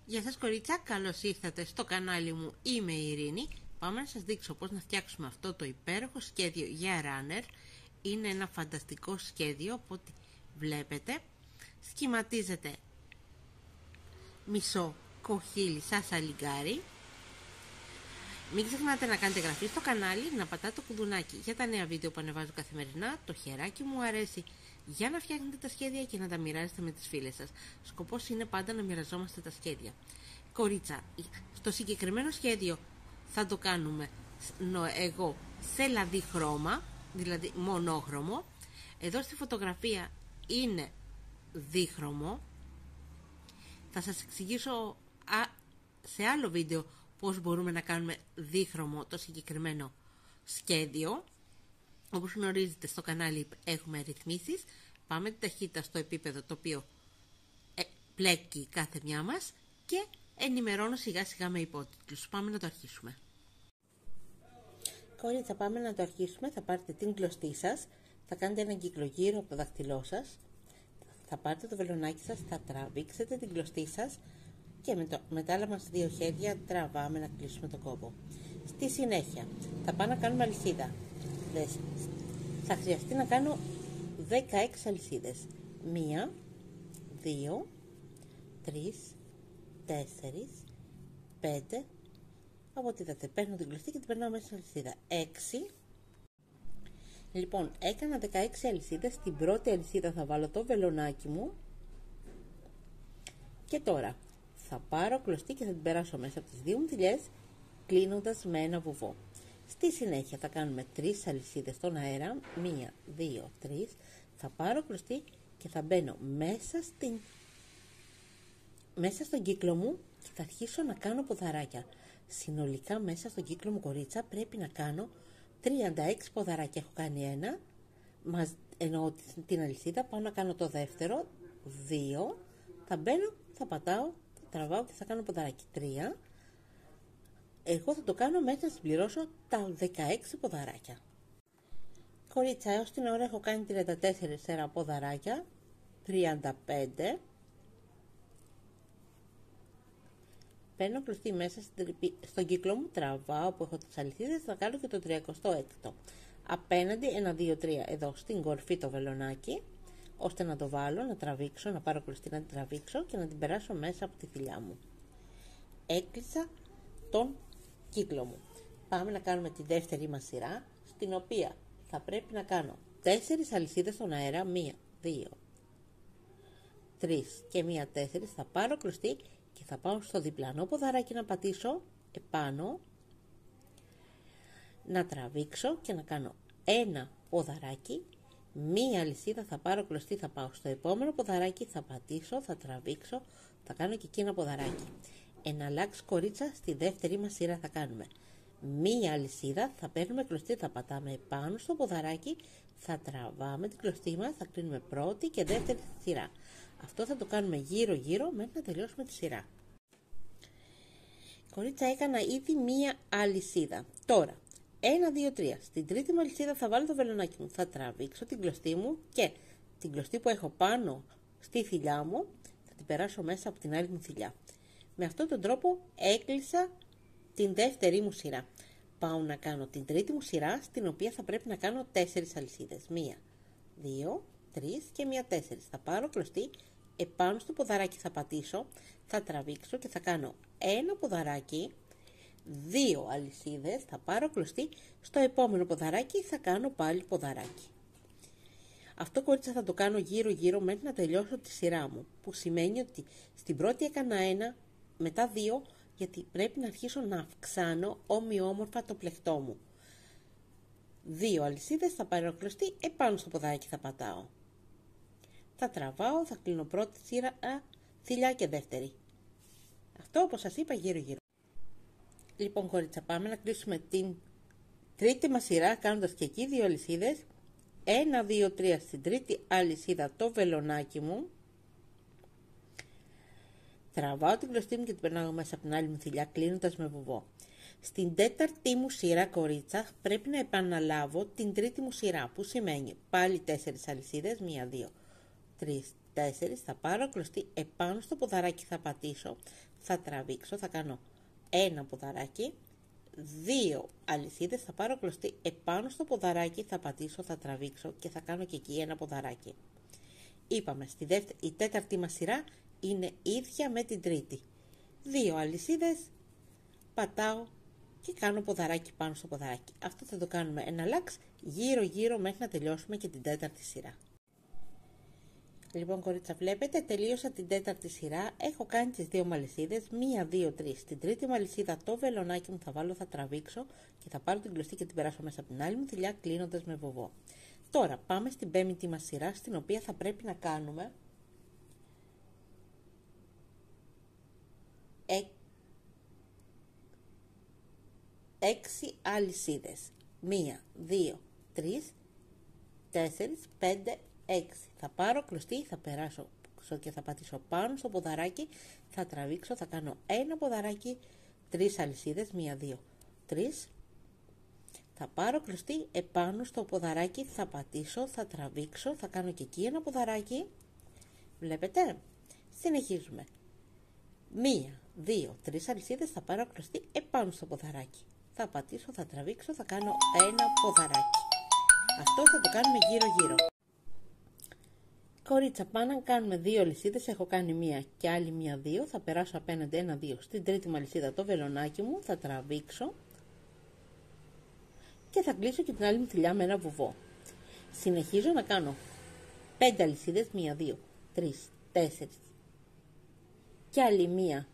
Γεια σας κορίτσια, καλώς ήρθατε στο κανάλι μου, είμαι η Ειρήνη. Πάμε να σας δείξω πώς να φτιάξουμε αυτό το υπέροχο σχέδιο για runner. Είναι ένα φανταστικό σχέδιο, από ό,τι βλέπετε. Σχηματίζεται μισό κοχύλι σαν σαλιγκάρι. Μην ξεχνάτε να κάνετε εγγραφή στο κανάλι, να πατάτε το κουδουνάκι για τα νέα βίντεο που ανεβάζω καθημερινά. Το χεράκι μου αρέσει για να φτιάχνετε τα σχέδια και να τα μοιράζετε με τις φίλες σας. Σκοπός είναι πάντα να μοιραζόμαστε τα σχέδια. Κορίτσα, στο συγκεκριμένο σχέδιο θα το κάνουμε εγώ σε λαδί χρώμα, δηλαδή μονόχρωμο. Εδώ στη φωτογραφία είναι δίχρωμο. Θα σας εξηγήσω σε άλλο βίντεο πώς μπορούμε να κάνουμε δίχρωμο το συγκεκριμένο σχέδιο. Όπως γνωρίζετε, στο κανάλι έχουμε ρυθμίσεις. Πάμε την ταχύτητα στο επίπεδο το οποίο πλέκει κάθε μια μας και ενημερώνω σιγά σιγά με υπότιτλους. Πάμε να το αρχίσουμε. Κορίτσα, πάμε να το αρχίσουμε. Θα πάρετε την κλωστή σας, θα κάνετε έναν κύκλο γύρω από το δάχτυλό σας, θα πάρετε το βελονάκι σας, θα τραβήξετε την κλωστή σας και με τα άλλα μας δύο χέρια τραβάμε να κλείσουμε τον κόμπο. Στη συνέχεια θα πάμε να κάνουμε αλυσίδα. Θα χρειαστεί να κάνω 16 αλυσίδες. 1, 2, 3, 4, 5. Από ό,τι είδατε, παίρνω την κλωστή και την περνάω μέσα στην αλυσίδα. 6. Λοιπόν, έκανα 16 αλυσίδες. Στην πρώτη αλυσίδα θα βάλω το βελονάκι μου. Και τώρα θα πάρω κλωστή και θα την περάσω μέσα από τις δύο μου θηλιές, κλείνοντας με ένα βουβό. Στη συνέχεια θα κάνουμε 3 αλυσίδες στον αέρα. 1, 2, 3. Θα πάρω κλωστή και θα μπαίνω μέσα στον κύκλο μου και θα αρχίσω να κάνω ποδαράκια. Συνολικά μέσα στον κύκλο μου, κορίτσα, πρέπει να κάνω 36 ποδαράκια. Έχω κάνει ένα, εννοώ την αλυσίδα, πάω να κάνω το δεύτερο, 2, θα μπαίνω, θα πατάω, θα τραβάω και θα κάνω ποδαράκι, 3. Εγώ θα το κάνω μέχρι να συμπληρώσω τα 16 ποδαράκια. Κορίτσα, έως την ώρα έχω κάνει 34 ποδαράκια, 35. Παίρνω κλωστή μέσα στον κύκλο μου, τραβάω που έχω τις αλυσίδες, θα κάνω και το 36ο. Απέναντι 1, 2, 3 εδώ στην κορφή το βελονάκι, ώστε να το βάλω, να τραβήξω, να πάρω κλωστή, να την τραβήξω και να την περάσω μέσα από τη θηλιά μου. Έκλεισα τον κύκλο μου. Πάμε να κάνουμε τη δεύτερη μας σειρά, στην οποία θα πρέπει να κάνω 4 αλυσίδες στον αέρα, 1, 2, 3 και 1, 4. Θα πάρω κλωστή και θα πάω στο διπλανό ποδαράκι να πατήσω επάνω, να τραβήξω και να κάνω ένα ποδαράκι, 1 αλυσίδα, θα πάρω κλωστή, θα πάω στο επόμενο ποδαράκι, θα πατήσω, θα τραβήξω, θα κάνω και εκεί ένα ποδαράκι. Εναλλάξ, κορίτσα, στη δεύτερη μας σειρά θα κάνουμε 1 αλυσίδα, θα παίρνουμε κλωστή, θα πατάμε επάνω στο ποδαράκι, θα τραβάμε την κλωστή μας, θα κλείνουμε πρώτη και δεύτερη σειρά. Αυτό θα το κάνουμε γύρω γύρω μέχρι να τελειώσουμε τη σειρά. Κορίτσα, έκανα ήδη 1 αλυσίδα. Τώρα 1, 2, 3. Στην τρίτη μου αλυσίδα θα βάλω το βελονάκι μου, θα τραβήξω την κλωστή μου και την κλωστή που έχω πάνω στη θηλιά μου θα την περάσω μέσα από την άλλη μου θηλιά. Με αυτόν τον τρόπο έκλεισα την δεύτερη μου σειρά. Πάω να κάνω την τρίτη μου σειρά, στην οποία θα πρέπει να κάνω 4 αλυσίδες. 1, 2, 3 και 1, 4. Θα πάρω κλωστή, επάνω στο ποδαράκι θα πατήσω, θα τραβήξω και θα κάνω ένα ποδαράκι, 2 αλυσίδες, θα πάρω κλωστή, στο επόμενο ποδαράκι θα κάνω πάλι ποδαράκι. Αυτό, κορίτσα, θα το κάνω γύρω γύρω μέχρι να τελειώσω τη σειρά μου, που σημαίνει ότι στην πρώτη έκανα 1, μετά 2, γιατί πρέπει να αρχίσω να αυξάνω ομοιόμορφα το πλεκτό μου. 2 αλυσίδες, θα πάρω κλωστή, επάνω στο ποδαράκι θα πατάω. Θα τραβάω, θα κλείνω πρώτη σειρά, θηλιά και δεύτερη. Αυτό, όπως σας είπα, γύρω γύρω. Λοιπόν, κορίτσα, πάμε να κλείσουμε την τρίτη μας σειρά κάνοντας και εκεί 2 αλυσίδες. 1, 2, 3 στην τρίτη αλυσίδα το βελονάκι μου. Τραβάω την κλωστή μου και την περνάω μέσα από την άλλη μου θηλιά, κλείνοντας με βουβό. Στην τέταρτη μου σειρά, κορίτσα, πρέπει να επαναλάβω την τρίτη μου σειρά, που σημαίνει πάλι 4 αλυσίδες, 1, 2, 3 4, θα πάρω κλωστή επάνω στο ποδαράκι, θα πατήσω, θα τραβήξω, θα κάνω ένα ποδαράκι, 2 αλυσίδες, θα πάρω κλωστή επάνω στο ποδαράκι, θα πατήσω, θα τραβήξω και θα κάνω και εκεί ένα ποδαράκι. Είπαμε, η τέταρτη μας σειρά είναι ίδια με την τρίτη. 2 αλυσίδες, πατάω και κάνω ποδαράκι πάνω στο ποδαράκι. Αυτό θα το κάνουμε ένα λάξ γύρω μέχρι να τελειώσουμε και την τέταρτη σειρά. Λοιπόν κορίτσα, βλέπετε, τελείωσα την τέταρτη σειρά, έχω κάνει τις 2 μαλισσίδες, 1, 2, 3. Στην τρίτη μαλισσίδα το βελονάκι μου θα βάλω, θα τραβήξω και θα πάρω την κλωστή και την περάσω μέσα από την άλλη μου θηλιά κλείνοντας με βοβό. Τώρα πάμε στην πέμπτη μας σειρά, στην οποία θα πρέπει να κάνουμε 6 αλυσίδες. 1, 2, 3, 4, 5, 6. Θα πάρω κλωστή, θα περάσω και θα πατήσω πάνω στο ποδαράκι, θα τραβήξω, θα κάνω ένα ποδαράκι, 3 αλυσίδες, 1, 2, 3. Θα πάρω κλωστή επάνω στο ποδαράκι, θα πατήσω, θα τραβήξω, θα κάνω και εκεί ένα ποδαράκι. Βλέπετε, συνεχίζουμε. 1, 2, 3 αλυσίδες, θα πάρω κλωστή επάνω στο ποδαράκι. Θα πατήσω, θα τραβήξω, θα κάνω ένα ποδαράκι. Αυτό θα το κάνουμε γύρω-γύρω. Κορίτσα, πάμε να κάνουμε 2 αλυσίδες, έχω κάνει 1 και άλλη 1, 2. Θα περάσω απέναντι 1, 2 στην τρίτη μου αλυσίδα το βελονάκι μου, θα τραβήξω και θα κλείσω και την άλλη μου θηλιά με ένα βουβό. Συνεχίζω να κάνω 5 αλυσίδες, 1, 2, 3, 4 και άλλη 1,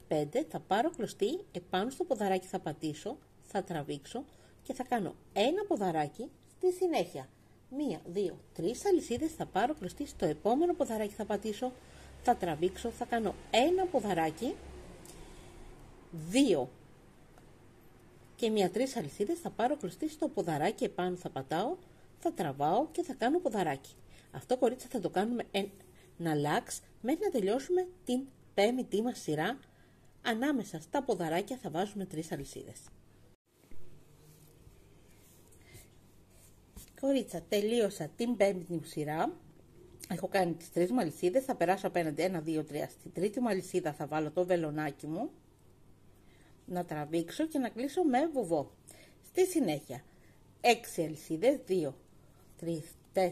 5. Θα πάρω κλωστή, επάνω στο ποδαράκι θα πατήσω, θα τραβήξω και θα κάνω ένα ποδαράκι στη συνέχεια. 1, 2, 3 αλυσίδες, θα πάρω κλωστή, στο επόμενο ποδαράκι θα πατήσω, θα τραβήξω, θα κάνω ένα ποδαράκι, 2 και 3 αλυσίδες, θα πάρω κλωστή, στο ποδαράκι επάνω θα πατάω, θα τραβάω και θα κάνω ποδαράκι. Αυτό κορίτσα θα το κάνουμε ένα λάξ μέχρι να τελειώσουμε την πέμπτη μας σειρά. Ανάμεσα στα ποδαράκια θα βάζουμε 3 αλυσίδες. Κορίτσα, τελείωσα την πέμπτη μου σειρά. Έχω κάνει τις 3 μου αλυσίδες, θα περάσω απέναντι 1, 2, 3. Στην τρίτη μου αλυσίδα θα βάλω το βελονάκι μου, να τραβήξω και να κλείσω με βουβό. Στη συνέχεια 6 αλυσίδες, 2, 3, 4,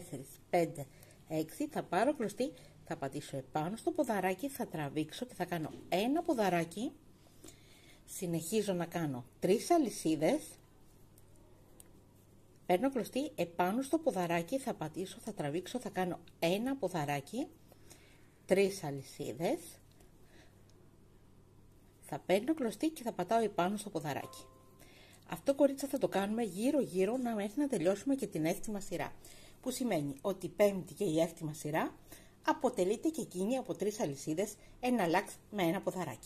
5, 6. Θα πάρω κλωστή, θα πατήσω επάνω στο ποδαράκι, θα τραβήξω και θα κάνω ένα ποδαράκι. Συνεχίζω να κάνω 3 αλυσίδες. Παίρνω κλωστή επάνω στο ποδαράκι, θα πατήσω, θα τραβήξω, θα κάνω ένα ποδαράκι, 3 αλυσίδες. Θα παίρνω κλωστή και θα πατάω επάνω στο ποδαράκι. Αυτό κορίτσα θα το κάνουμε γύρω-γύρω μέχρι να τελειώσουμε και την 6η μας σειρά. Που σημαίνει ότι η 5η και η 6η μας σειρά αποτελείται και εκείνη από 3 αλυσίδες, ένα λάξ με ένα ποδαράκι.